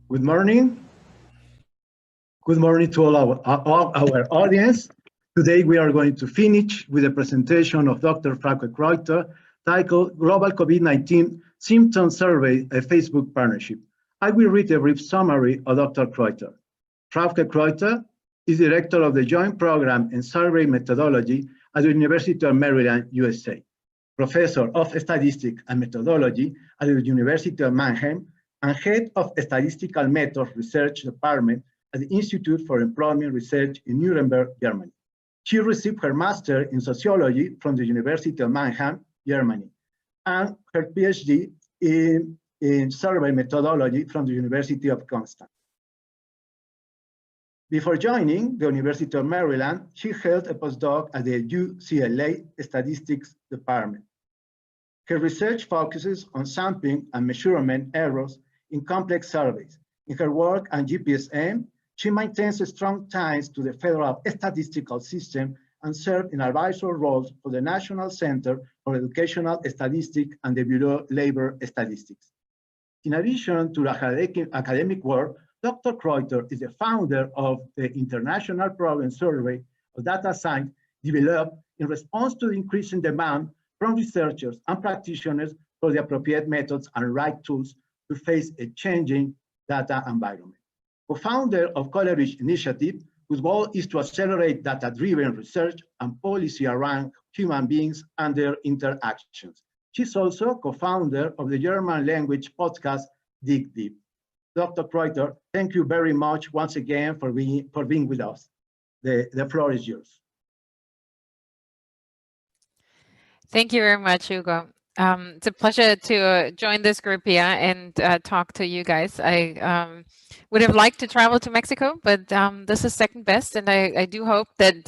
Good morning. Good morning to all our audience. Today we are going to finish with a presentation of Dr. Frauke Kreuter titled Global COVID-19 Symptom Survey, a Facebook Partnership. I will read a brief summary of Dr. Kreuter. Frauke Kreuter is Director of the Joint Program in Survey Methodology at the University of Maryland, USA, Professor of Statistics and Methodology at the University of Mannheim, and Head of Statistical Methods Research Department at the Institute for Employment Research in Nuremberg, Germany. She received her master in sociology from the University of Mannheim, Germany, and her PhD in survey methodology from the University of Constance. Before joining the University of Maryland, she held a postdoc at the UCLA Statistics Department. Her research focuses on sampling and measurement errors in complex surveys. In her work on GPSM, she maintains strong ties to the federal statistical system and served in advisory roles for the National Center for Educational Statistics and the Bureau of Labor Statistics. In addition to the academic work, Dr. Kreuter is the founder of the International Problem Survey of Data Science developed in response to the increasing demand from researchers and practitioners for the appropriate methods and right tools to face a changing data environment. Co-founder of Coleridge Initiative, whose goal is to accelerate data-driven research and policy around human beings and their interactions. She's also co-founder of the German language podcast, Dig Deep. Dr. Kreuter, thank you very much once again for being with us. The floor is yours. Thank you very much, Hugo. It's a pleasure to join this group here and talk to you guys. I would have liked to travel to Mexico, but this is second best, and I do hope that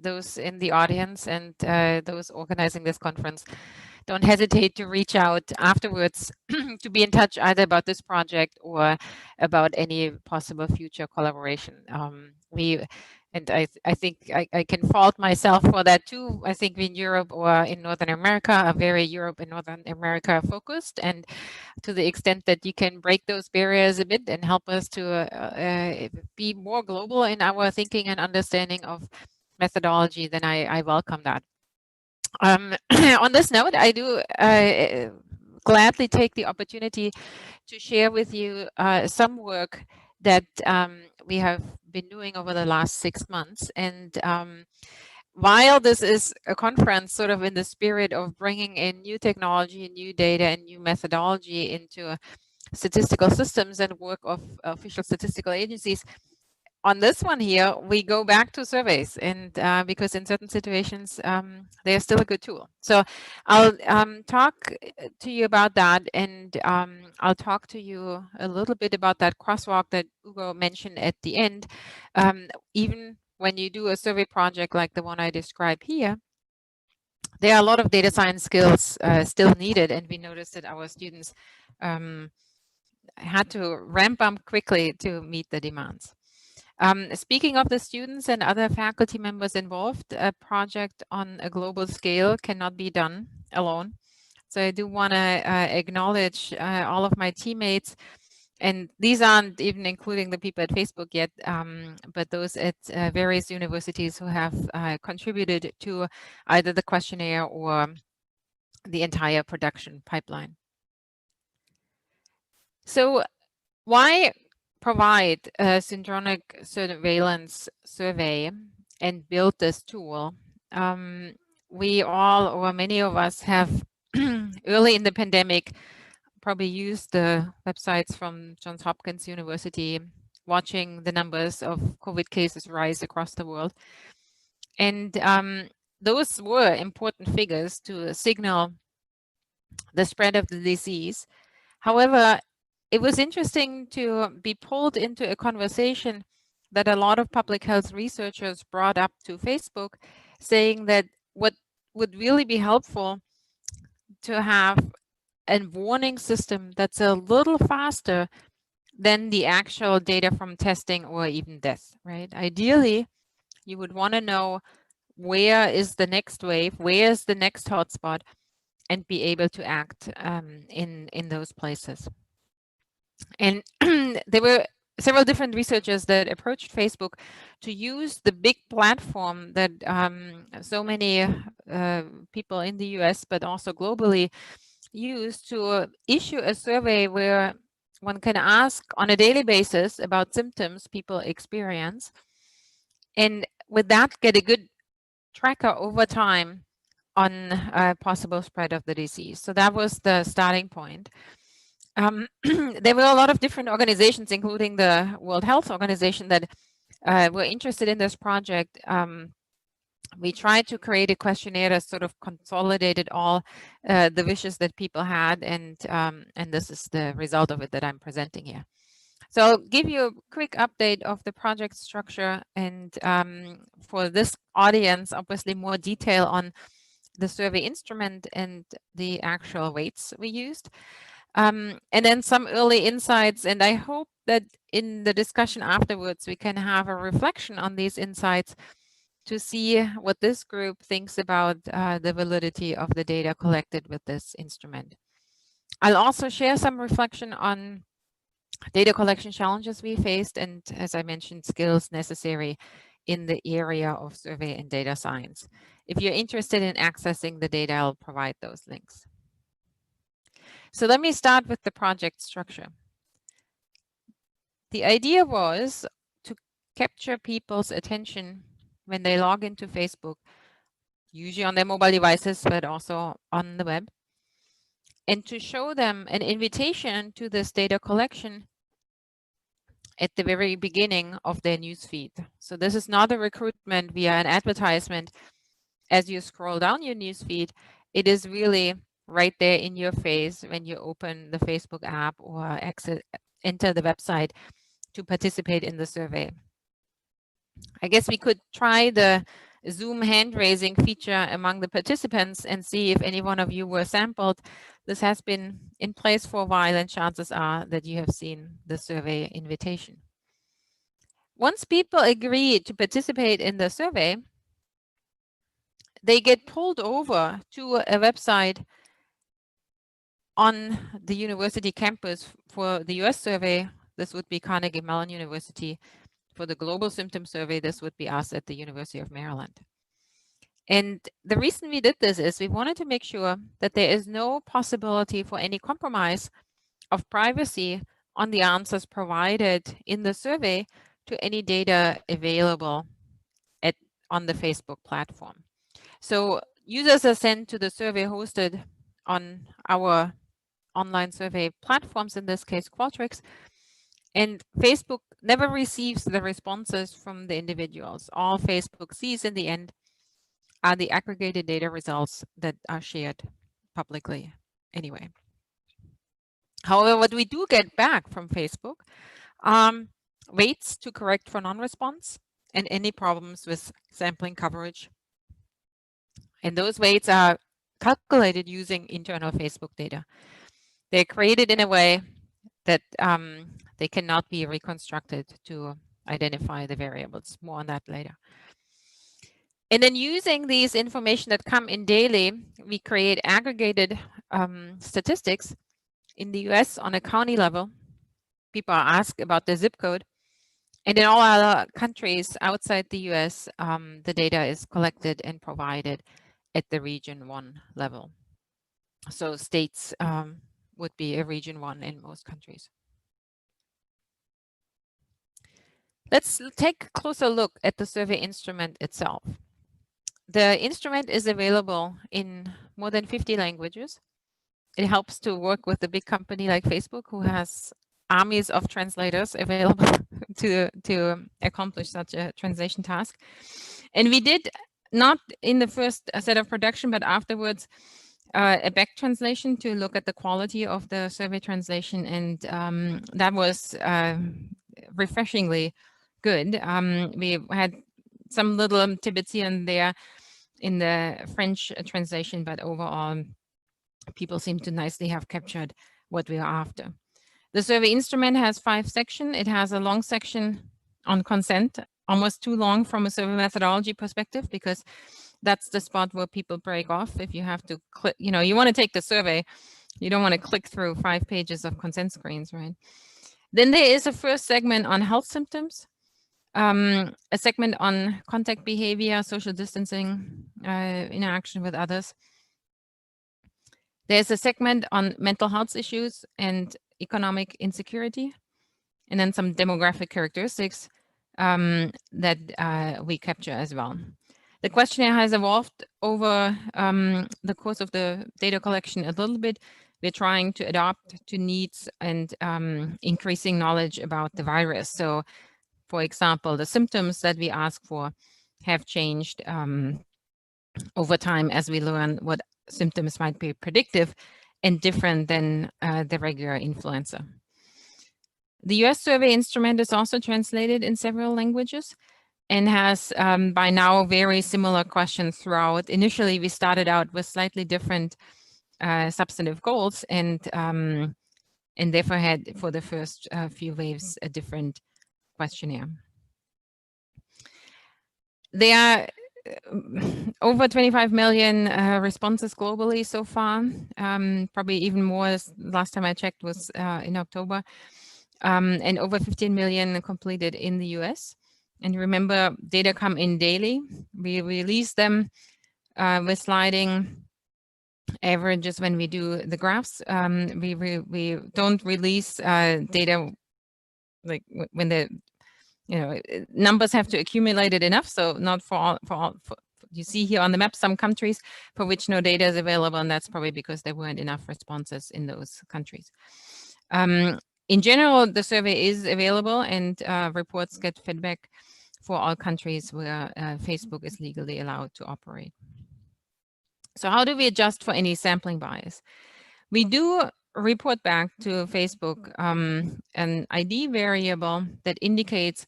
those in the audience and those organizing this conference don't hesitate to reach out afterwards to be in touch either about this project or about any possible future collaboration. I think I can fault myself for that too. I think we in Europe or in Northern America are very Europe and Northern America focused, and to the extent that you can break those barriers a bit and help us to be more global in our thinking and understanding of methodology, then I welcome that. On this note, I do gladly take the opportunity to share with you some work that we have been doing over the last 6 months. And while this is a conference sort of in the spirit of bringing in new technology, new data, and new methodology into statistical systems and work of official statistical agencies, on this one here, we go back to surveys, and because in certain situations, they are still a good tool. So I'll talk to you about that, and I'll talk to you a little bit about that crosswalk that Hugo mentioned at the end. Even when you do a survey project like the one I described here, there are a lot of data science skills still needed, and we noticed that our students had to ramp up quickly to meet the demands. Speaking of the students and other faculty members involved, a project on a global scale cannot be done alone. So I do want to acknowledge all of my teammates, and these aren't even including the people at Facebook yet, but those at various universities who have contributed to either the questionnaire or the entire production pipeline. So why provide a syndromic surveillance survey and build this tool? We all, or many of us, have early in the pandemic probably used the websites from Johns Hopkins University, watching the numbers of COVID cases rise across the world. And those were important figures to signal the spread of the disease. However, it was interesting to be pulled into a conversation that a lot of public health researchers brought up to Facebook, saying that what would really be helpful to have a warning system that's a little faster than the actual data from testing or even death, right? Ideally, you would want to know where is the next wave, where is the next hotspot, and be able to act in those places. And there were several different researchers that approached Facebook to use the big platform that so many people in the US, but also globally, use to issue a survey where one can ask on a daily basis about symptoms people experience, and with that get a good tracker over time on possible spread of the disease. So that was the starting point. There were a lot of different organizations, including the World Health Organization, that were interested in this project. We tried to create a questionnaire that sort of consolidated all the wishes that people had, and this is the result of it that I'm presenting here. So I'll give you a quick update of the project structure, and for this audience, obviously more detail on the survey instrument and the actual weights we used. And then some early insights, and I hope that in the discussion afterwards, we can have a reflection on these insights to see what this group thinks about the validity of the data collected with this instrument. I'll also share some reflection on data collection challenges we faced, and as I mentioned, skills necessary in the area of survey and data science. If you're interested in accessing the data, I'll provide those links. So let me start with the project structure. The idea was to capture people's attention when they log into Facebook, usually on their mobile devices, but also on the web, and to show them an invitation to this data collection at the very beginning of their newsfeed. So this is not a recruitment via an advertisement as you scroll down your newsfeed. It is really right there in your face when you open the Facebook app or enter the website to participate in the survey. I guess we could try the Zoom hand raising feature among the participants and see if any one of you were sampled. This has been in place for a while, and chances are that you have seen the survey invitation. Once people agree to participate in the survey, they get pulled over to a website on the university campus. For the US survey, this would be Carnegie Mellon University. For the global symptom survey, this would be us at the University of Maryland. And the reason we did this is we wanted to make sure that there is no possibility for any compromise of privacy on the answers provided in the survey to any data available on the Facebook platform. So users are sent to the survey hosted on our online survey platforms, in this case Qualtrics, and Facebook never receives the responses from the individuals. All Facebook sees in the end are the aggregated data results that are shared publicly anyway. However, what we do get back from Facebook weights to correct for non-response and any problems with sampling coverage. And those weights are calculated using internal Facebook data. They're created in a way that they cannot be reconstructed to identify the variables. More on that later. And then using these information that come in daily, we create aggregated statistics. In the US on a county level, people are asked about their zip code. And in all other countries outside the US, the data is collected and provided at the region 1 level. So states would be a region 1 in most countries. Let's take a closer look at the survey instrument itself. The instrument is available in more than 50 languages. It helps to work with a big company like Facebook, who has armies of translators available to accomplish such a translation task. And we did, not in the first set of production, but afterwards, a back translation to look at the quality of the survey translation, and that was refreshingly good. We had some little tidbits here and there in the French translation, but overall, people seem to nicely have captured what we are after. The survey instrument has 5 sections. It has a long section on consent, almost too long from a survey methodology perspective, because that's the spot where people break off. If you have to click, you want to take the survey, you don't want to click through 5 pages of consent screens, right? Then there is a first segment on health symptoms, a segment on contact behavior, social distancing, interaction with others. There's a segment on mental health issues and economic insecurity, and then some demographic characteristics that we capture as well. The questionnaire has evolved over the course of the data collection a little bit. We're trying to adapt to needs and increasing knowledge about the virus. So, for example, the symptoms that we ask for have changed over time as we learn what symptoms might be predictive and different than the regular influenza. The US survey instrument is also translated in several languages and has by now very similar questions throughout. Initially, we started out with slightly different substantive goals and therefore had for the first few waves a different questionnaire. There are over 25 million responses globally so far, probably even more. Last time I checked was in October, and over 15 million completed in the US. And remember, data come in daily. We release them with sliding averages when we do the graphs. We don't release data like when the numbers have to accumulate it enough. So not for all. You see here on the map some countries for which no data is available, and that's probably because there weren't enough responses in those countries. In general, the survey is available, and reports get feedback for all countries where Facebook is legally allowed to operate. So how do we adjust for any sampling bias? We do report back to Facebook an ID variable that indicates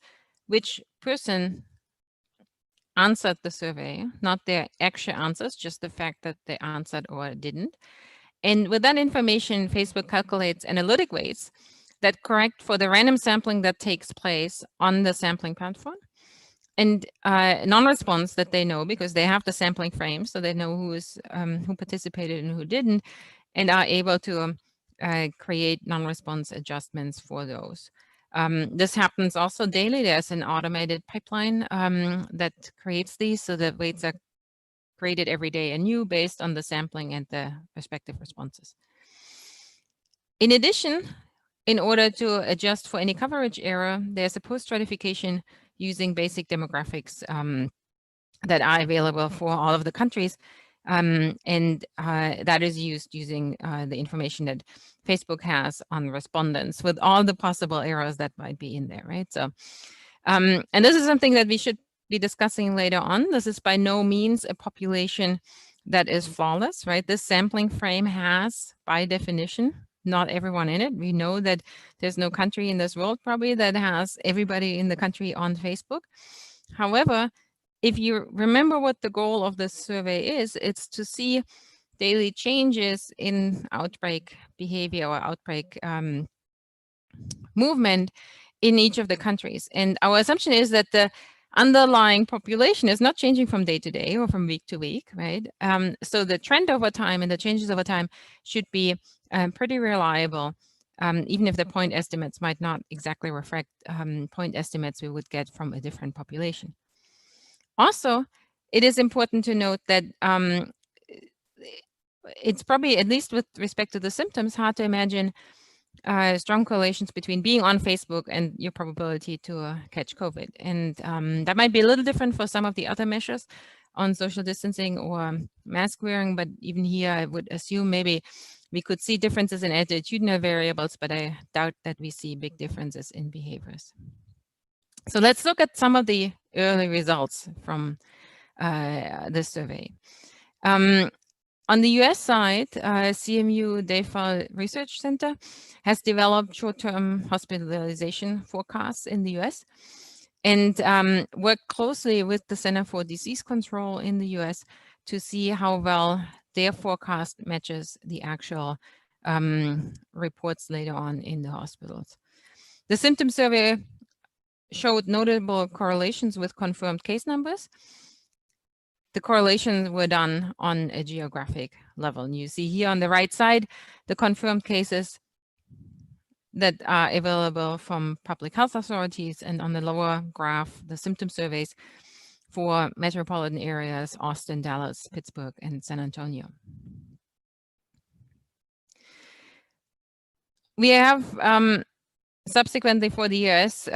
which person answered the survey, not their actual answers, just the fact that they answered or didn't. And with that information, Facebook calculates analytic weights that correct for the random sampling that takes place on the sampling platform, and non-response that they know because they have the sampling frame, so they know who participated and who didn't, and are able to create non-response adjustments for those. This happens also daily. There's an automated pipeline that creates these, so the weights are created every day anew based on the sampling and the respective responses. In addition, in order to adjust for any coverage error, there's a post-stratification using basic demographics that are available for all of the countries. And that is used using the information that Facebook has on respondents with all the possible errors that might be in there, right? So, and this is something that we should be discussing later on. This is by no means a population that is flawless, right? This sampling frame has, by definition, not everyone in it. We know that there's no country in this world probably that has everybody in the country on Facebook. However, if you remember what the goal of this survey is, it's to see daily changes in outbreak behavior or outbreak movement in each of the countries. And our assumption is that the underlying population is not changing from day to day or from week to week, right? So the trend over time and the changes over time should be pretty reliable, even if the point estimates might not exactly reflect point estimates we would get from a different population. Also, it is important to note that it's probably, at least with respect to the symptoms, hard to imagine strong correlations between being on Facebook and your probability to catch COVID. And that might be a little different for some of the other measures on social distancing or mask wearing, but even here I would assume maybe we could see differences in attitudinal variables, but I doubt that we see big differences in behaviors. So let's look at some of the early results from this survey. On the US side, CMU Dayfall Research Center has developed short-term hospitalization forecasts in the US and worked closely with the Center for Disease Control in the US to see how well their forecast matches the actual reports later on in the hospitals. The symptom survey showed notable correlations with confirmed case numbers. The correlations were done on a geographic level. And you see here on the right side, the confirmed cases that are available from public health authorities, and on the lower graph, the symptom surveys for metropolitan areas, Austin, Dallas, Pittsburgh, and San Antonio. We have subsequently for the US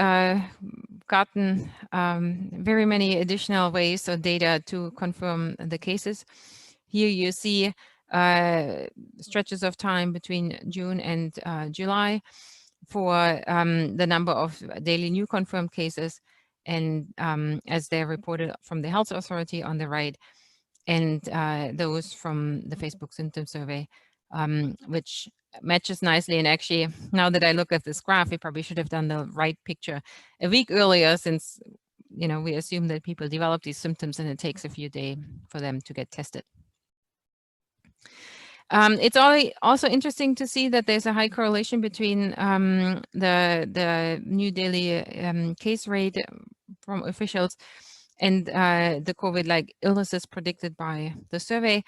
gotten very many additional ways or data to confirm the cases. Here you see stretches of time between June and July for the number of daily new confirmed cases, and as they're reported from the health authority on the right, and those from the Facebook symptom survey, which matches nicely. And actually, now that I look at this graph, we probably should have done the right picture a week earlier, since we assume that people develop these symptoms and it takes a few days for them to get tested. It's also interesting to see that there's a high correlation between the new daily case rate from officials and the COVID-like illnesses predicted by the survey.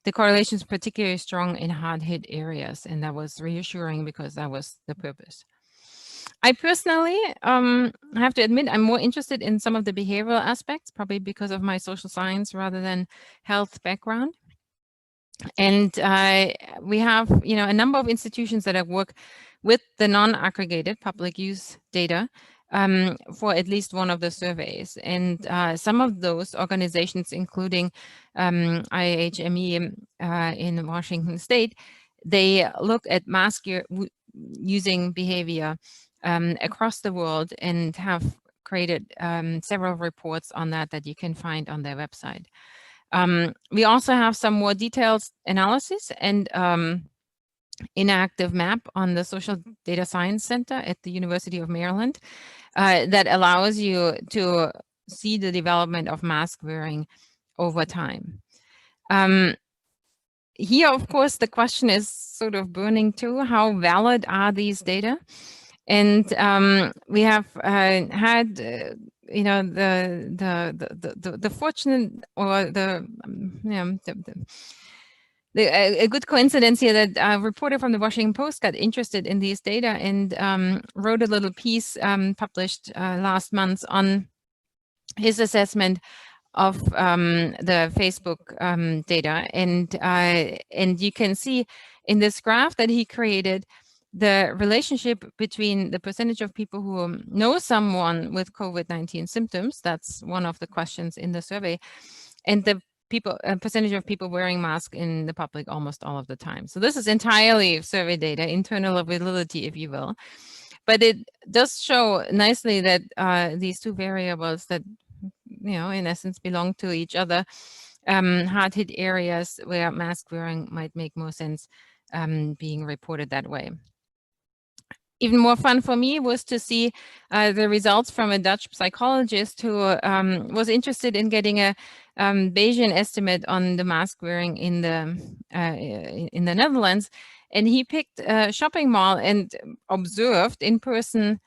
The correlation is particularly strong in hard-hit areas, and that was reassuring because that was the purpose. I personally have to admit I'm more interested in some of the behavioral aspects, probably because of my social science rather than health background. And we have, a number of institutions that have worked with the non-aggregated public use data for at least one of the surveys. And some of those organizations, including IHME in Washington State, they look at mask using behavior across the world and have created several reports on that you can find on their website. We also have some more detailed analysis and interactive map on the Social Data Science Center at the University of Maryland that allows you to see the development of mask wearing over time. Here, of course, the question is sort of burning too: how valid are these data? And we have had, the fortunate or a good coincidence here that a reporter from the Washington Post got interested in these data and wrote a little piece published last month on his assessment of the Facebook data. And you can see in this graph that he created the relationship between the percentage of people who know someone with COVID-19 symptoms, that's one of the questions in the survey, and the percentage of people wearing masks in the public almost all of the time. So this is entirely survey data, internal availability, if you will. But it does show nicely that these two variables that, in essence belong to each other, hard-hit areas where mask wearing might make more sense being reported that way. Even more fun for me was to see the results from a Dutch psychologist who was interested in getting a Bayesian estimate on the mask wearing in the Netherlands, and he picked a shopping mall and observed in person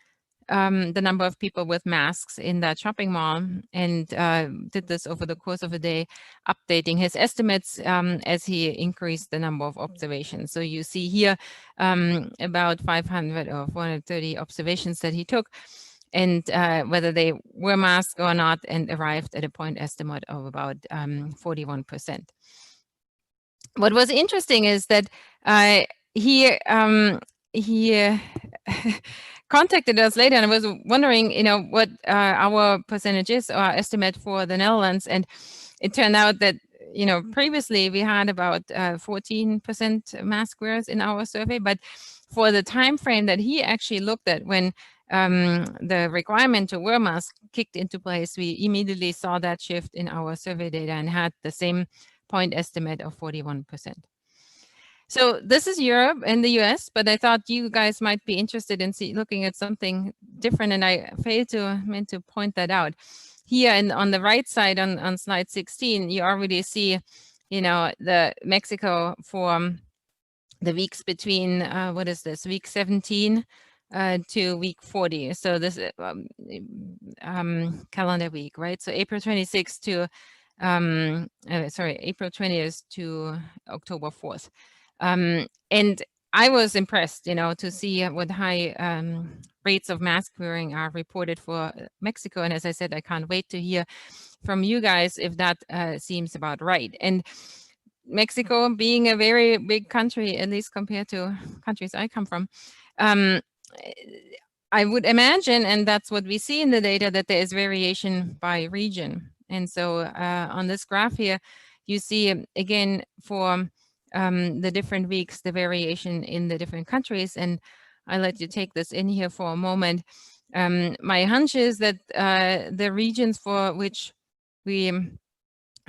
the number of people with masks in that shopping mall, and did this over the course of a day, updating his estimates as he increased the number of observations. So you see here about 500 or 430 observations that he took, and whether they were masked or not, and arrived at a point estimate of about 41%. What was interesting is that he contacted us later and was wondering, what our percentage is, or our estimate for the Netherlands. And it turned out that, previously we had about 14% mask wearers in our survey, but for the time frame that he actually looked at when the requirement to wear masks kicked into place, we immediately saw that shift in our survey data and had the same point estimate of 41%. So this is Europe and the US, but I thought you guys might be interested in looking at something different, and I meant to point that out. Here and on the right side on slide 16, you already see, the Mexico for the weeks between, what is this, week 17 to week 40. So this calendar week, right? So April 26th to, April 20th to October 4th. And I was impressed, you know, to see what high rates of mask wearing are reported for Mexico. And as I said, I can't wait to hear from you guys if that seems about right. And Mexico being a very big country, at least compared to countries I come from, I would imagine, and that's what we see in the data, that there is variation by region. And so on this graph here, you see again for the different weeks, the variation in the different countries. And I'll let you take this in here for a moment. My hunch is that the regions for which we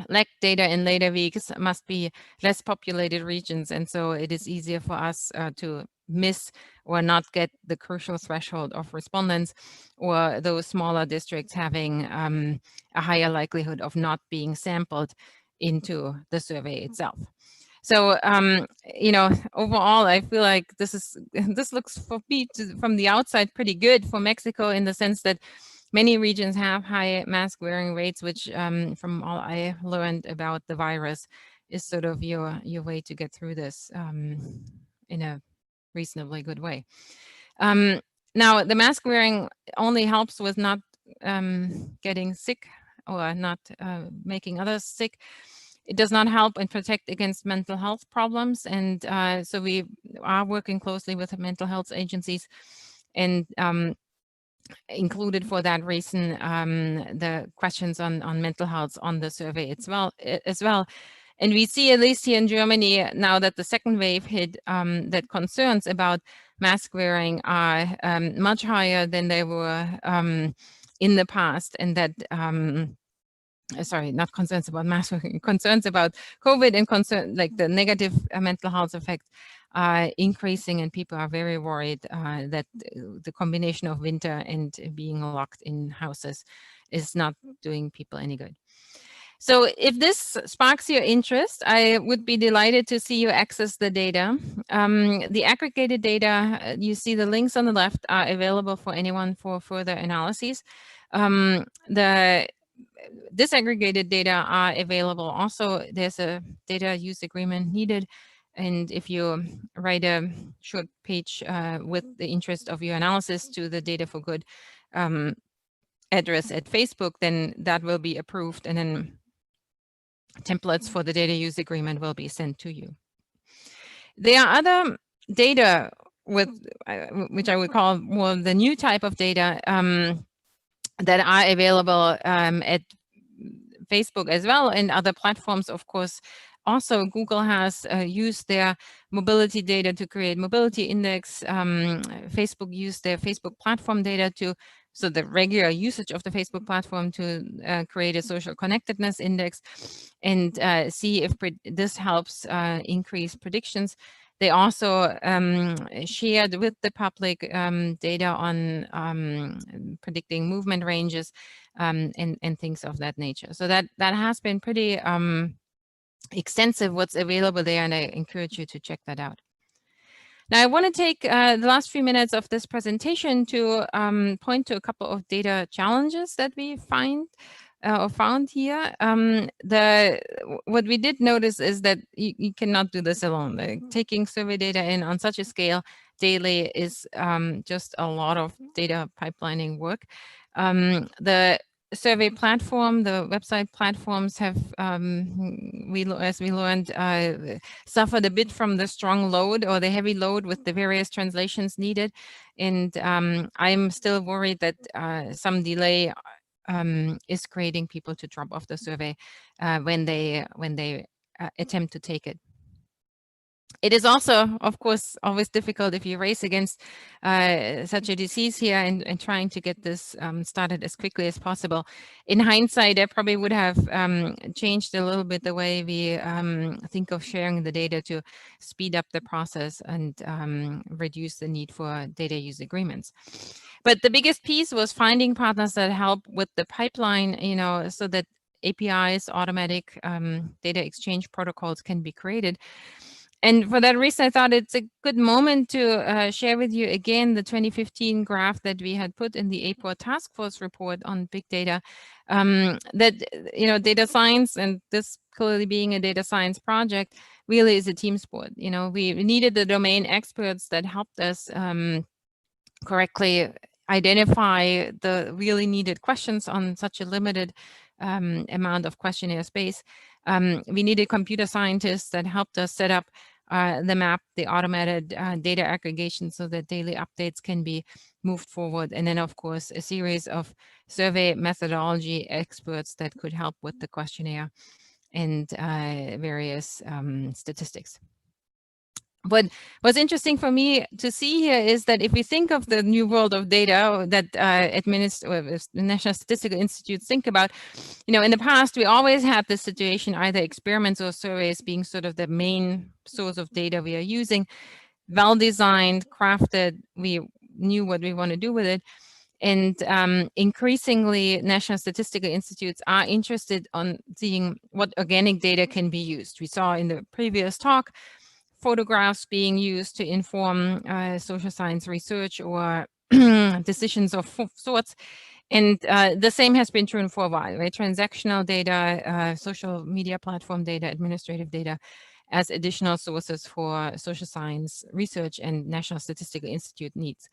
lack data in later weeks must be less populated regions. And so it is easier for us to miss or not get the crucial threshold of respondents, or those smaller districts having a higher likelihood of not being sampled into the survey itself. So, you know, overall, I feel like this looks for me from the outside pretty good for Mexico, in the sense that many regions have high mask wearing rates, which from all I learned about the virus is sort of your way to get through this in a reasonably good way. Now, the mask wearing only helps with not getting sick or not making others sick. It does not help and protect against mental health problems. And so we are working closely with mental health agencies, and included for that reason the questions on mental health on the survey as well. And we see, at least here in Germany, now that the second wave hit, that concerns about mask wearing are much higher than they were in the past, and that sorry, not concerns about mask wearing, concerns about COVID and like the negative mental health effects are increasing, and people are very worried that the combination of winter and being locked in houses is not doing people any good. So if this sparks your interest, I would be delighted to see you access the data. The aggregated data, you see the links on the left, are available for anyone for further analyses. The disaggregated data are available also. There's a data use agreement needed. And if you write a short page with the interest of your analysis to the Data for Good address at Facebook, then that will be approved, and then templates for the data use agreement will be sent to you. There are other data with which I would call more the new type of data that are available at Facebook as well, and other platforms, of course. Also, Google has used their mobility data to create mobility index. Facebook used their Facebook platform data so the regular usage of the Facebook platform to create a social connectedness index, and see if this helps increase predictions. They also shared with the public data on predicting movement ranges and things of that nature. So that has been pretty extensive what's available there, and I encourage you to check that out. Now, I want to take the last few minutes of this presentation to point to a couple of data challenges that we found here. What we did notice is that you cannot do this alone. Like, taking survey data in on such a scale daily is just a lot of data pipelining work. The survey platform, the website platforms have, as we learned, suffered a bit from the strong load or the heavy load with the various translations needed. And I'm still worried that some delay is creating people to drop off the survey when they attempt to take it. It is also, of course, always difficult if you race against such a disease here and trying to get this started as quickly as possible. In hindsight, I probably would have changed a little bit the way we think of sharing the data to speed up the process and reduce the need for data use agreements. But the biggest piece was finding partners that help with the pipeline, so that APIs, automatic data exchange protocols can be created. And for that reason, I thought it's a good moment to share with you again the 2015 graph that we had put in the APOR task force report on big data. That, you know, data science, and this clearly being a data science project, really is a team sport. You know, we needed the domain experts that helped us correctly identify the really needed questions on such a limited amount of questionnaire space. We needed computer scientists that helped us set up the map, the automated data aggregation so that daily updates can be moved forward. And then, of course, a series of survey methodology experts that could help with the questionnaire and various statistics. But what's interesting for me to see here is that if we think of the new world of data that the National Statistical Institute think about, you know, in the past, we always had this situation, either experiments or surveys being sort of the main source of data we are using, well-designed, crafted, we knew what we want to do with it. And increasingly, National Statistical Institutes are interested on seeing what organic data can be used. We saw in the previous talk, photographs being used to inform social science research or decisions of sorts. And the same has been true for a while, right? Transactional data, social media platform data, administrative data as additional sources for social science research and National Statistical Institute needs.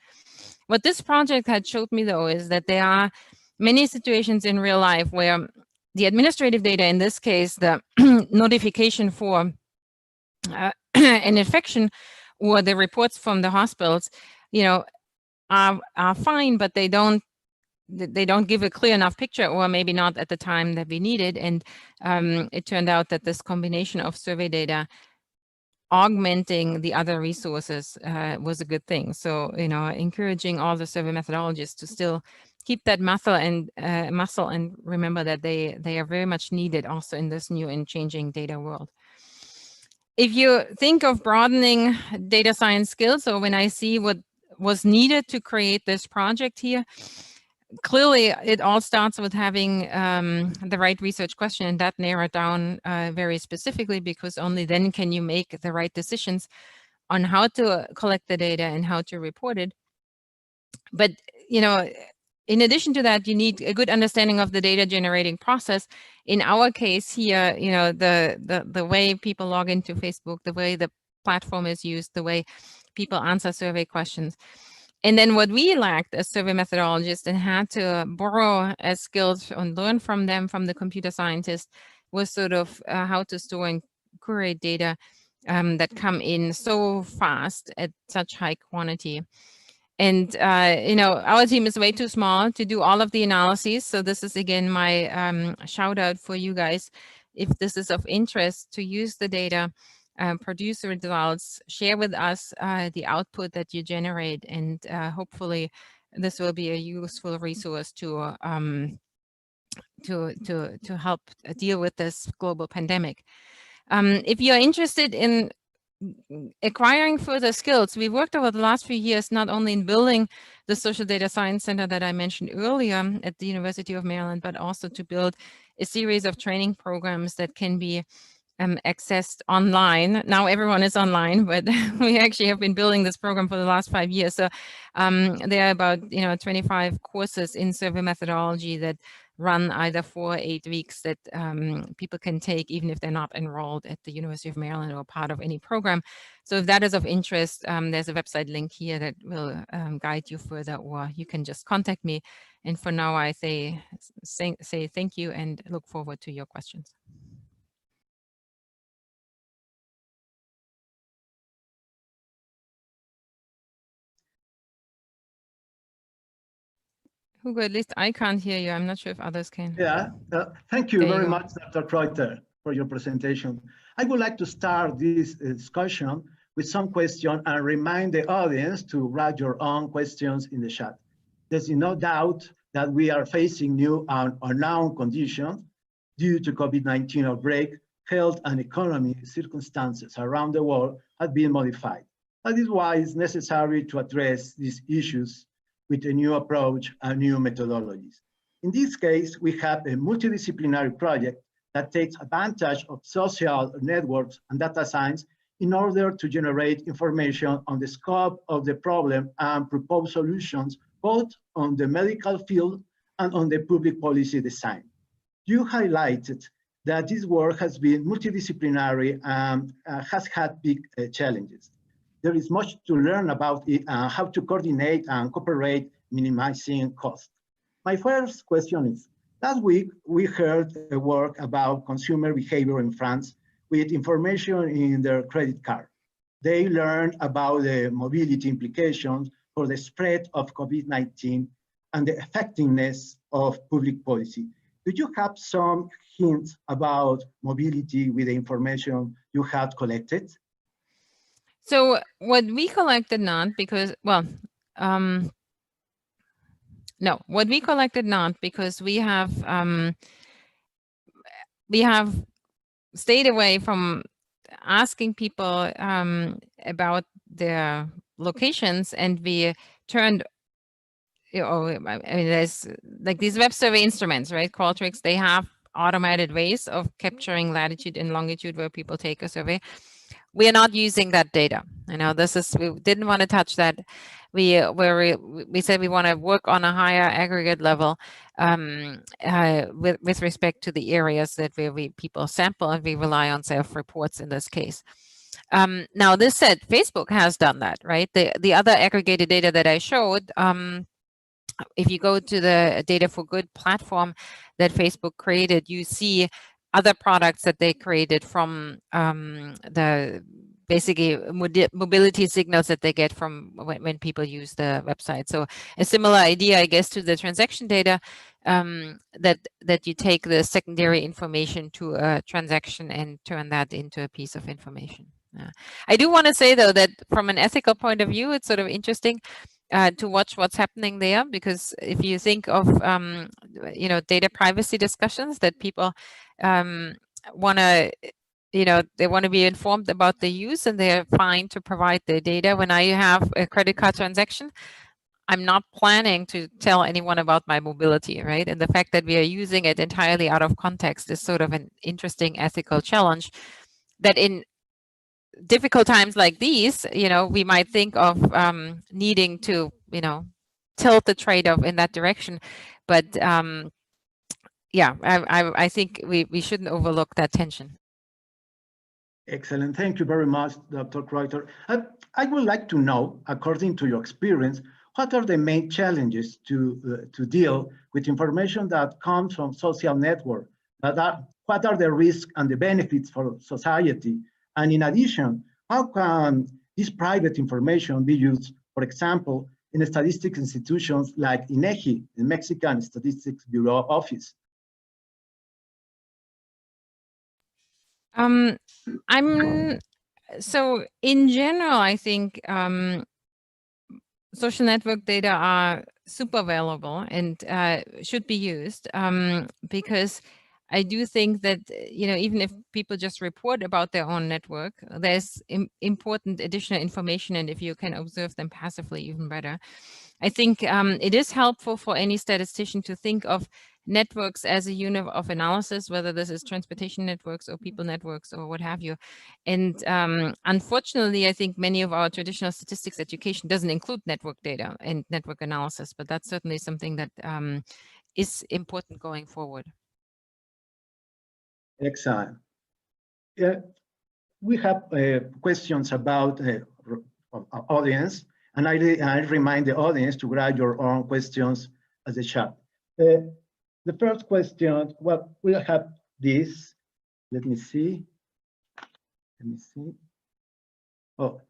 What this project had showed me, though, is that there are many situations in real life where the administrative data, in this case, the notification for an infection or the reports from the hospitals, you know, are fine, but they don't give a clear enough picture, or maybe not at the time that we needed. And it turned out that this combination of survey data augmenting the other resources was a good thing. So, you know, encouraging all the survey methodologists to still keep that muscle and remember that they are very much needed also in this new and changing data world. If you think of broadening data science skills, or when I see what was needed to create this project here, clearly it all starts with having the right research question, and that narrowed down very specifically, because only then can you make the right decisions on how to collect the data and how to report it. But, you know, in addition to that, you need a good understanding of the data generating process. In our case here, you know, the way people log into Facebook, the way the platform is used, the way people answer survey questions. And then what we lacked as survey methodologists and had to borrow as skills and learn from them, from the computer scientists, was sort of how to store and curate data that come in so fast at such high quantity. And, you know, our team is way too small to do all of the analyses. So this is, again, my shout out for you guys. If this is of interest, to use the data, produce the results, share with us the output that you generate. And hopefully this will be a useful resource to help deal with this global pandemic. If you're interested in acquiring further skills, we worked over the last few years not only in building the Social Data Science Center that I mentioned earlier at the University of Maryland, but also to build a series of training programs that can be accessed online. Now everyone is online, but we actually have been building this program for the last 5 years. So there are about 25 courses in survey methodology that run either 4 or 8 weeks that people can take even if they're not enrolled at the University of Maryland or part of any program. So if that is of interest, there's a website link here that will guide you further, or you can just contact me. And for now, I say thank you and look forward to your questions. Hugo, at least I can't hear you. I'm not sure if others can. Yeah, thank you very much, Dr. Kreuter, for your presentation. I would like to start this discussion with some questions and remind the audience to write your own questions in the chat. There's no doubt that we are facing new and unknown conditions due to COVID-19 outbreak. Health and economy circumstances around the world have been modified. That is why it's necessary to address these issues with a new approach and new methodologies. In this case, we have a multidisciplinary project that takes advantage of social networks and data science in order to generate information on the scope of the problem and propose solutions both on the medical field and on the public policy design. You highlighted that this work has been multidisciplinary and has had big challenges. There is much to learn about it and how to coordinate and cooperate, minimizing cost. My first question is, last week we heard a work about consumer behavior in France with information in their credit card. They learned about the mobility implications for the spread of COVID-19 and the effectiveness of public policy. Do you have some hints about mobility with the information you have collected? So what we collected not because, well, no, what we collected not because we have stayed away from asking people about their locations, and we turned, I mean, there's like these web survey instruments, right? Qualtrics, they have automated ways of capturing latitude and longitude where people take a survey. We are not using that data. You know, this is, we didn't want to touch that. We said we want to work on a higher aggregate level with respect to the areas that people sample, and we rely on self-reports in this case. Now, this said, Facebook has done that, right? The other aggregated data that I showed, if you go to the Data for Good platform that Facebook created, you see other products that they created from the basically mobility signals that they get from when people use the website. So a similar idea, I guess, to the transaction data, that you take the secondary information to a transaction and turn that into a piece of information. I do want to say, though, that from an ethical point of view, it's sort of interesting to watch what's happening there, because if you think of you know, data privacy discussions that people want to, you know, they want to be informed about the use, and they're fine to provide the data. When I have a credit card transaction, I'm not planning to tell anyone about my mobility, right? And the fact that we are using it entirely out of context is sort of an interesting ethical challenge that in difficult times like these, you know, we might think of needing to, you know, tilt the trade-off in that direction. But yeah, I think we shouldn't overlook that tension. Excellent. Thank you very much, Dr. Kreuter. I would like to know, according to your experience, what are the main challenges to deal with information that comes from social networks? What are the risks and the benefits for society? And in addition, how can this private information be used, for example, in statistics institutions like INEGI, the Mexican Statistics Bureau office? So in general, I think social network data are super valuable and should be used because I do think that, you know, even if people just report about their own network, there's important additional information, and if you can observe them passively, even better. I think it is helpful for any statistician to think of networks as a unit of analysis, whether this is transportation networks or people networks or what have you. And unfortunately, I think many of our traditional statistics education doesn't include network data and network analysis, but that's certainly something that is important going forward. Excellent. Yeah, we have questions about our audience, and I remind the audience to write your own questions as a chat. The first question, well, we'll have this. Let me see. Oh,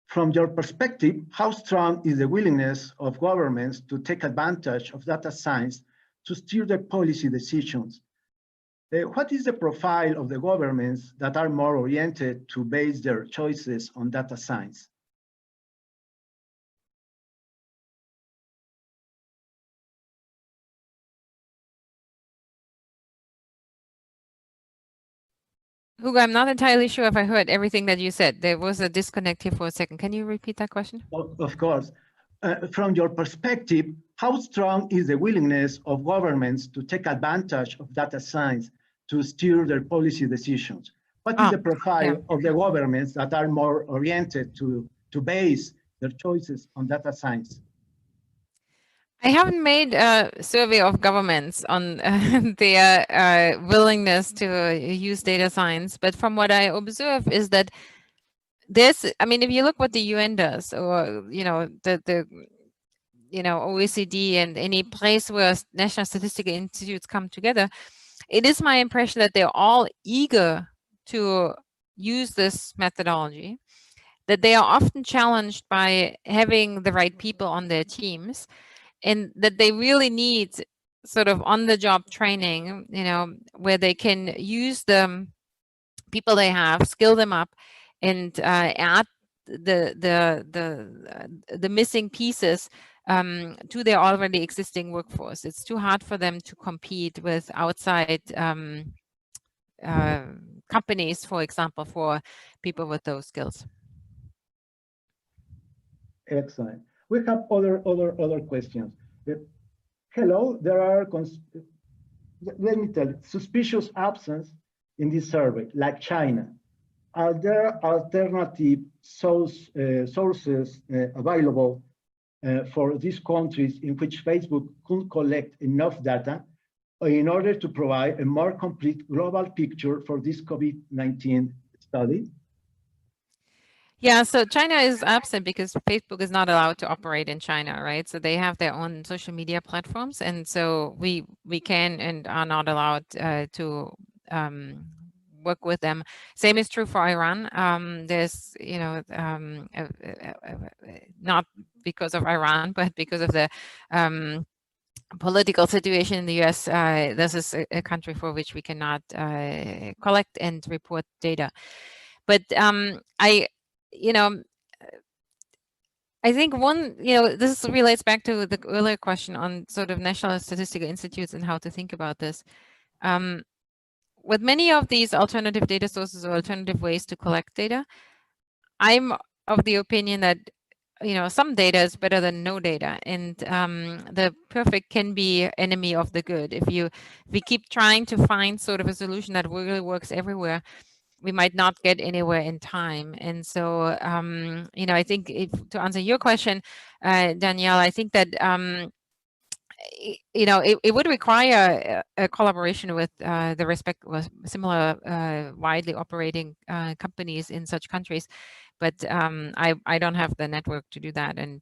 from your perspective, how strong is the willingness of governments to take advantage of data science to steer their policy decisions? What is the profile of the governments that are more oriented to base their choices on data science? Hugo, I'm not entirely sure if I heard everything that you said. There was a disconnect here for a second. Can you repeat that question? Of course. From your perspective, how strong is the willingness of governments to take advantage of data science to steer their policy decisions? What is the profile of the governments that are more oriented to base their choices on data science? I haven't made a survey of governments on their willingness to use data science, but from what I observe is that I mean, if you look what the UN does, or the OECD and any place where national statistical institutes come together, it is my impression that they're all eager to use this methodology, that they are often challenged by having the right people on their teams, and that they really need sort of on-the-job training, where they can use the people they have, skill them up, and add the missing pieces to their already existing workforce. It's too hard for them to compete with outside companies, for example, for people with those skills. Excellent. We have other questions. Hello, there are, let me tell you, suspicious absence in this survey, like China. Are there alternative sources available for these countries in which Facebook could collect enough data in order to provide a more complete global picture for this COVID-19 study? Yeah, so China is absent because Facebook is not allowed to operate in China, right? So they have their own social media platforms, and so we can and are not allowed to work with them. Same is true for Iran. There's, not because of Iran, but because of the political situation in the US, this is a country for which we cannot collect and report data. But I think this relates back to the earlier question on sort of national statistical institutes and how to think about this. With many of these alternative data sources or alternative ways to collect data, I'm of the opinion that some data is better than no data, and the perfect can be enemy of the good. If we keep trying to find sort of a solution that really works everywhere, we might not get anywhere in time. And so, I think to answer your question, Danielle, I think that, it would require a collaboration with similar widely operating companies in such countries. But I don't have the network to do that, and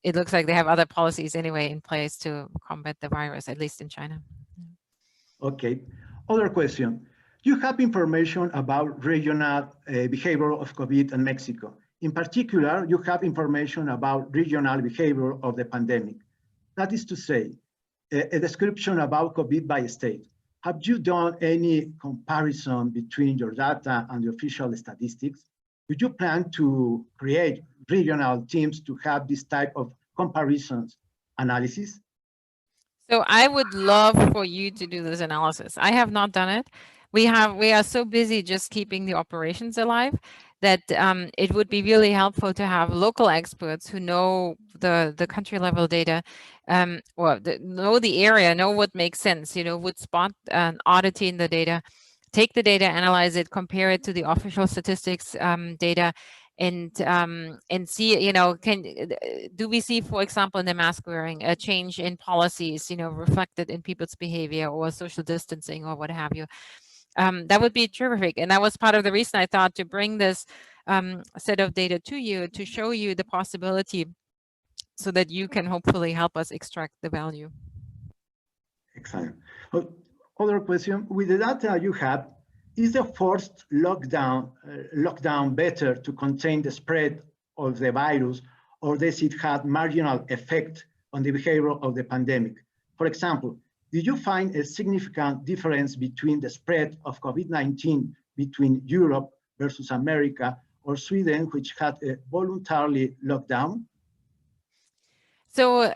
it looks like they have other policies anyway in place to combat the virus, at least in China. Okay, other question. You have information about regional behavior of COVID in Mexico. In particular, you have information about regional behavior of the pandemic. That is to say, a description about COVID by state. Have you done any comparison between your data and the official statistics? Do you plan to create regional teams to have this type of comparisons analysis? So I would love for you to do this analysis. I have not done it. We are so busy just keeping the operations alive that it would be really helpful to have local experts who know the country level data, or know the area, know what makes sense, would spot an oddity in the data, take the data, analyze it, compare it to the official statistics data, and see, do we see, for example, in the mask wearing, a change in policies, reflected in people's behavior or social distancing or what have you. That would be terrific. And that was part of the reason I thought to bring this set of data to you, to show you the possibility so that you can hopefully help us extract the value. Excellent. Other question, with the data you have, is the forced lockdown better to contain the spread of the virus, or does it have marginal effect on the behavior of the pandemic? For example, did you find a significant difference between the spread of COVID-19 between Europe versus America or Sweden, which had a voluntarily lockdown? So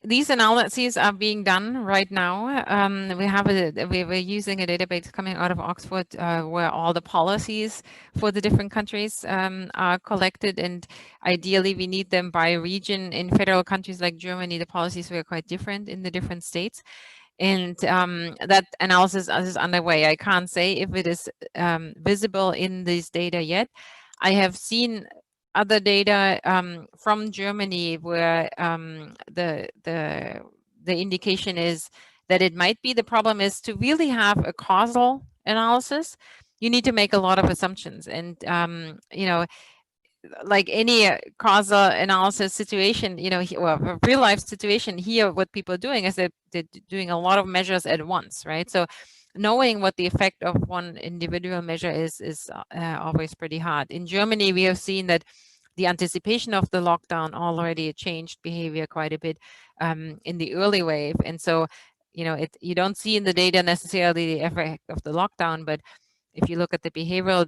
these analyses are being done right now. We're using a database coming out of Oxford where all the policies for the different countries are collected, and ideally we need them by region. In federal countries like Germany, the policies were quite different in the different states. And that analysis is underway. I can't say if it is visible in this data yet. I have seen other data from Germany where the indication is that it might be. The problem is to really have a causal analysis, you need to make a lot of assumptions. And, you know, like any causal analysis situation, you know, well, a real life situation here, what people are doing is they're doing a lot of measures at once, right? So knowing what the effect of one individual measure is always pretty hard. In Germany, we have seen that the anticipation of the lockdown already changed behavior quite a bit in the early wave. And so, you know, you don't see in the data necessarily the effect of the lockdown, but if you look at the behavioral,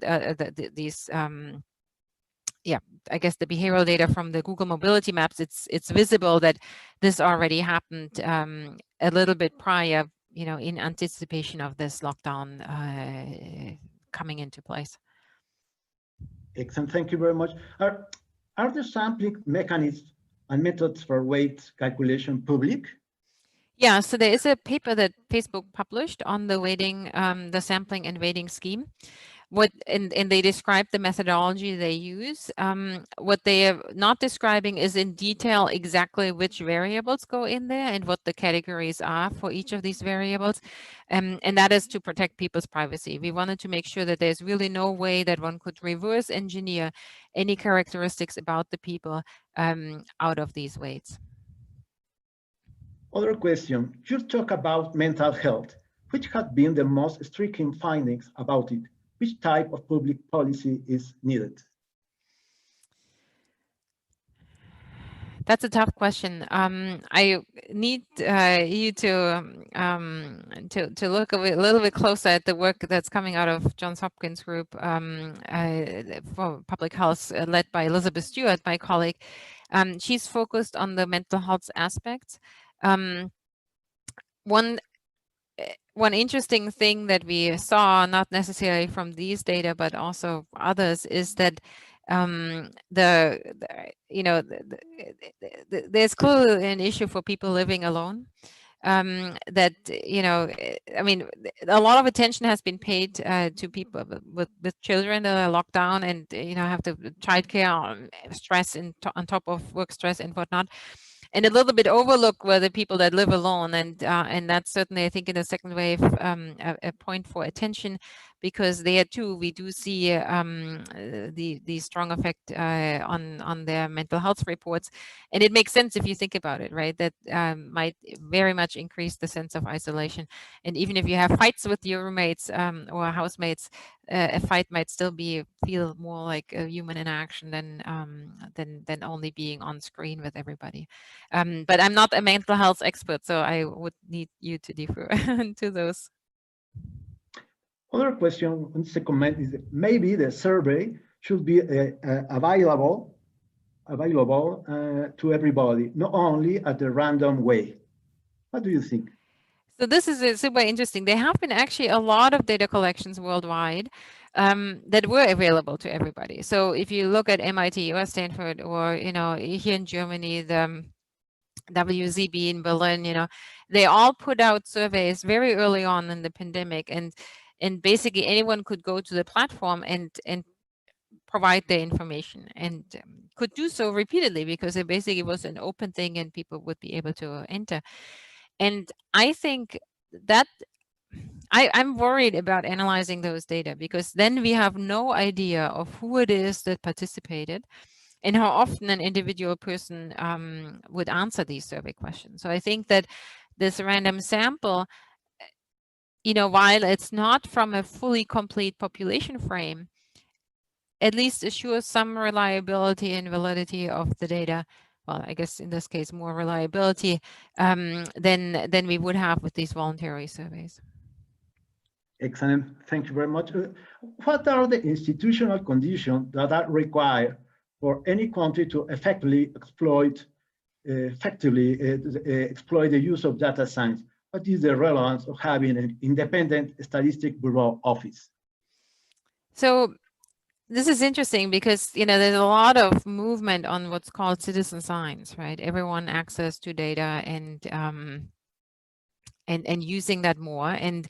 yeah, I guess the behavioral data from the Google mobility maps, it's visible that this already happened a little bit prior, you know, in anticipation of this lockdown coming into place. Excellent, thank you very much. Are the sampling mechanisms and methods for weight calculation public? Yeah, so there is a paper that Facebook published on the weighting, the sampling and weighting scheme. And they describe the methodology they use. What they are not describing is in detail exactly which variables go in there and what the categories are for each of these variables. And that is to protect people's privacy. We wanted to make sure that there's really no way that one could reverse engineer any characteristics about the people out of these weights. Other question, you talk about mental health. Which have been the most striking findings about it? Which type of public policy is needed? That's a tough question. I need you to look a little bit closer at the work that's coming out of Johns Hopkins Group for public health, led by Elizabeth Stewart, my colleague. She's focused on the mental health aspects. One interesting thing that we saw, not necessarily from these data, but also others, is that there's clearly an issue for people living alone. That, you know, I mean, a lot of attention has been paid to people with children that are locked down and, you know, have the childcare stress on top of work stress and whatnot. And a little bit overlooked were the people that live alone, and that's certainly, I think, in the second wave a point for attention, because there too we do see the strong effect on their mental health reports, and it makes sense if you think about it, right? That might very much increase the sense of isolation, and even if you have fights with your roommates or housemates, a fight might still feel more like a human interaction than only being on screen with everybody. But I'm not a mental health expert, so I would need you to defer to those. Other question, and the comment is that maybe the survey should be available to everybody, not only at a random way. What do you think? So this is super interesting. There have been actually a lot of data collections worldwide that were available to everybody. So if you look at MIT or Stanford, or, you know, here in Germany, the WZB in Berlin, you know, they all put out surveys very early on in the pandemic, and basically anyone could go to the platform and provide their information, and could do so repeatedly, because it basically was an open thing and people would be able to enter. And I think that I'm worried about analyzing those data, because then we have no idea of who it is that participated and how often an individual person would answer these survey questions. So I think that this random sample, you know, while it's not from a fully complete population frame, at least assures some reliability and validity of the data. Well, I guess in this case, more reliability than we would have with these voluntary surveys. Excellent, thank you very much. What are the institutional conditions that are required for any country to effectively exploit the use of data science? What is the relevance of having an independent statistic bureau office? So this is interesting, because, you know, there's a lot of movement on what's called citizen science, right? Everyone access to data, and using that more. And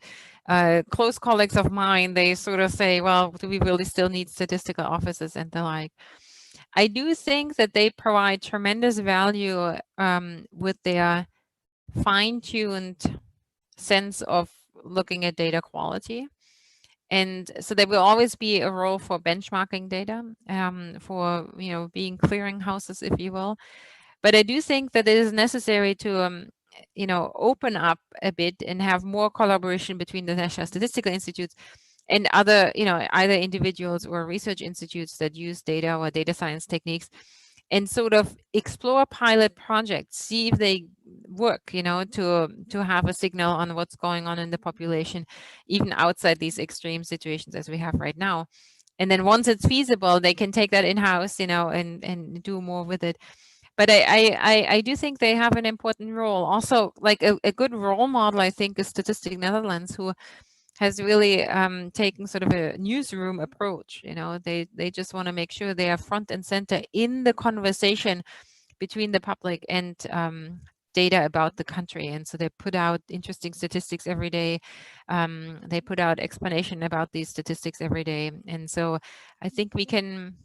close colleagues of mine, they sort of say, well, do we really still need statistical offices and the like? I do think that they provide tremendous value with their fine-tuned sense of looking at data quality. And so there will always be a role for benchmarking data, for being clearinghouses, if you will. But I do think that it is necessary to open up a bit and have more collaboration between the National Statistical Institutes and other, either individuals or research institutes that use data or data science techniques, and sort of explore pilot projects, see if they work, to have a signal on what's going on in the population, even outside these extreme situations as we have right now. And then once it's feasible, they can take that in-house, and do more with it. But I do think they have an important role. Also, like a good role model, I think, is Statistics Netherlands, who has really taken sort of a newsroom approach. They just want to make sure they are front and center in the conversation between the public and data about the country. And so they put out interesting statistics every day. They put out explanation about these statistics every day. And so I think we can,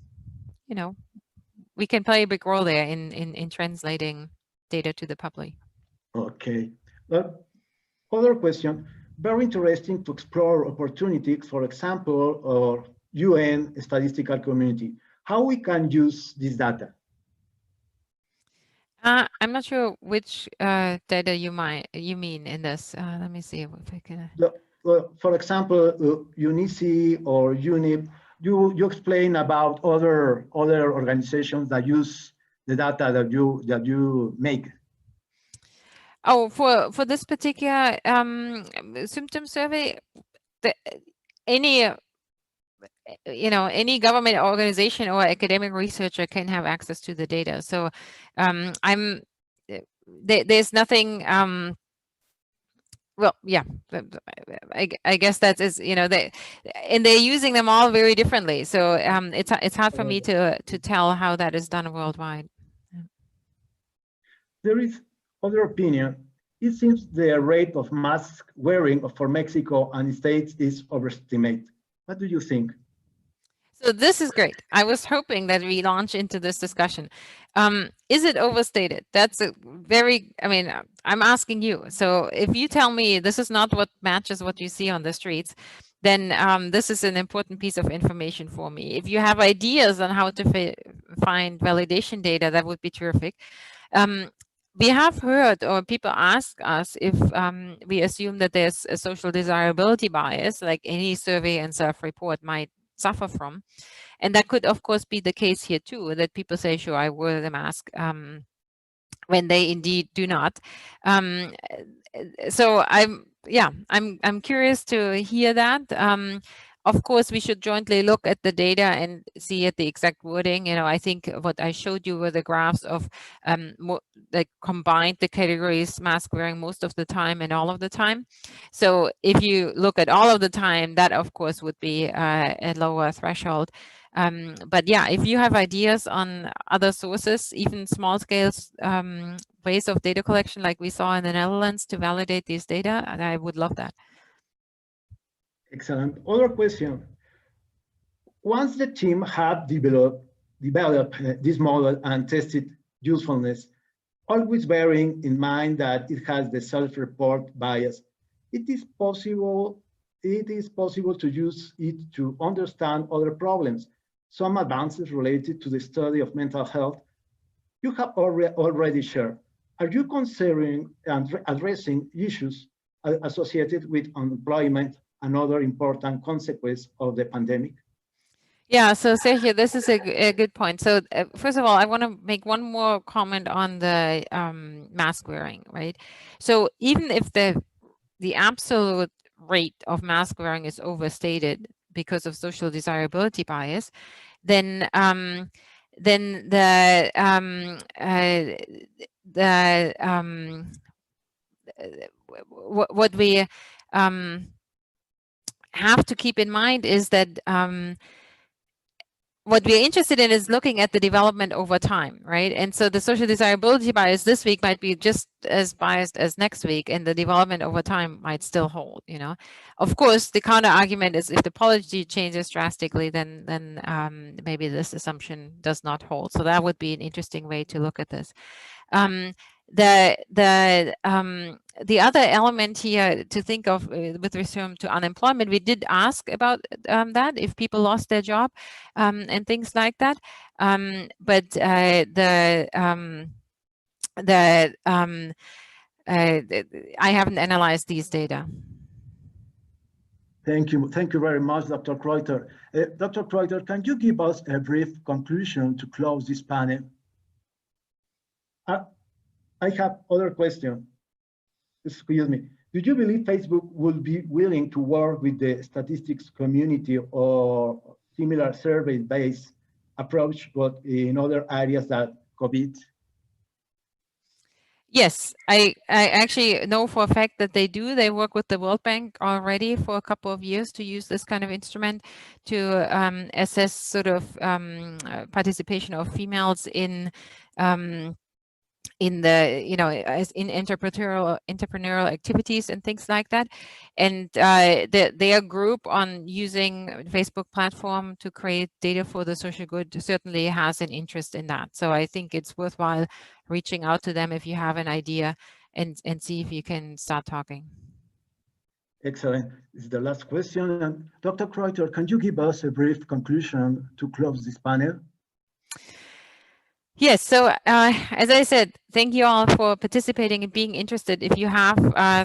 we can play a big role there in translating data to the public. Okay. Other question. Very interesting to explore opportunities, for example, or UN statistical community. How we can use this data? I'm not sure which data you mean in this. Let me see if I can. For example, UNICE or UNIP, you explain about other organizations that use the data that you make. Oh, for this particular symptom survey, any government organization or academic researcher can have access to the data. So there's nothing. Well, yeah, I guess that is, they're using them all very differently. So it's hard for me to tell how that is done worldwide. There is other opinion. It seems the rate of mask wearing for Mexico and states is overestimated. What do you think? So this is great. I was hoping that we launch into this discussion. Is it overstated? That's a very, I'm asking you. So if you tell me this is not what matches what you see on the streets, then this is an important piece of information for me. If you have ideas on how to find validation data, that would be terrific. We have heard, or people ask us, if we assume that there's a social desirability bias, like any survey and self-report might suffer from. And that could, of course, be the case here too, that people say, sure, I wear the mask, when they indeed do not. So I'm curious to hear that. Of course, we should jointly look at the data and see at the exact wording. I think what I showed you were the graphs of that combined the categories mask wearing most of the time and all of the time. So if you look at all of the time, that of course would be a lower threshold. But yeah, if you have ideas on other sources, even small scale ways of data collection like we saw in the Netherlands to validate these data, I would love that. Excellent. Other question. Once the team have developed this model and tested usefulness, always bearing in mind that it has the self-report bias, it is possible to use it to understand other problems. Some advances related to the study of mental health you have already shared. Are you considering addressing issues associated with unemployment and other important consequences of the pandemic? Yeah, so Sergio, this is a good point. So first of all, I want to make one more comment on the mask wearing, right? So even if the absolute rate of mask wearing is overstated because of social desirability bias, then what we have to keep in mind is that what we're interested in is looking at the development over time, right? And so the social desirability bias this week might be just as biased as next week, and the development over time might still hold, you know. Of course, the counter argument is if the policy changes drastically, then maybe this assumption does not hold. So that would be an interesting way to look at this. The other element here to think of with respect to unemployment, we did ask about that, if people lost their job and things like that. But I haven't analyzed these data. Thank you very much, Dr. Kreuter. Dr. Kreuter, can you give us a brief conclusion to close this panel? I have other question. Excuse me. Do you believe Facebook will be willing to work with the statistics community or similar survey-based approach, but in other areas than COVID? Yes, I actually know for a fact that they do. They work with the World Bank already for a couple of years to use this kind of instrument to assess sort of participation of females in the, you know, as in entrepreneurial activities and things like that. And their group on using Facebook platform to create data for the social good certainly has an interest in that. So I think it's worthwhile reaching out to them if you have an idea and see if you can start talking. Excellent. This is the last question. And Dr. Kreuter, can you give us a brief conclusion to close this panel? Yes, so as I said, thank you all for participating and being interested. If you have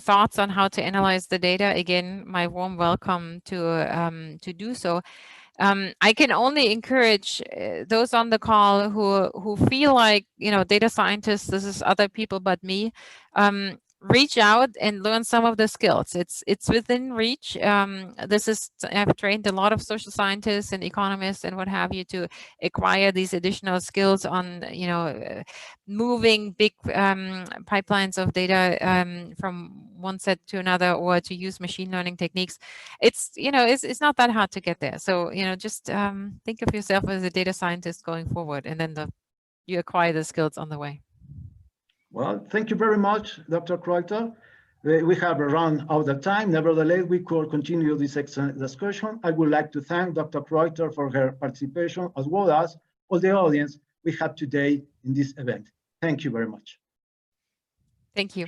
thoughts on how to analyze the data, again, my warm welcome to do so. I can only encourage those on the call who feel like, you know, data scientists, this is other people but me, reach out and learn some of the skills. It's within reach. I've trained a lot of social scientists and economists and what have you to acquire these additional skills on, you know, moving big pipelines of data from one set to another, or to use machine learning techniques. It's, you know, it's not that hard to get there. So, you know, just think of yourself as a data scientist going forward, and then you acquire the skills on the way. Well, thank you very much, Dr. Kreuter. We have run out of time. Nevertheless, we could continue this excellent discussion. I would like to thank Dr. Kreuter for her participation, as well as all the audience we have today in this event. Thank you very much. Thank you.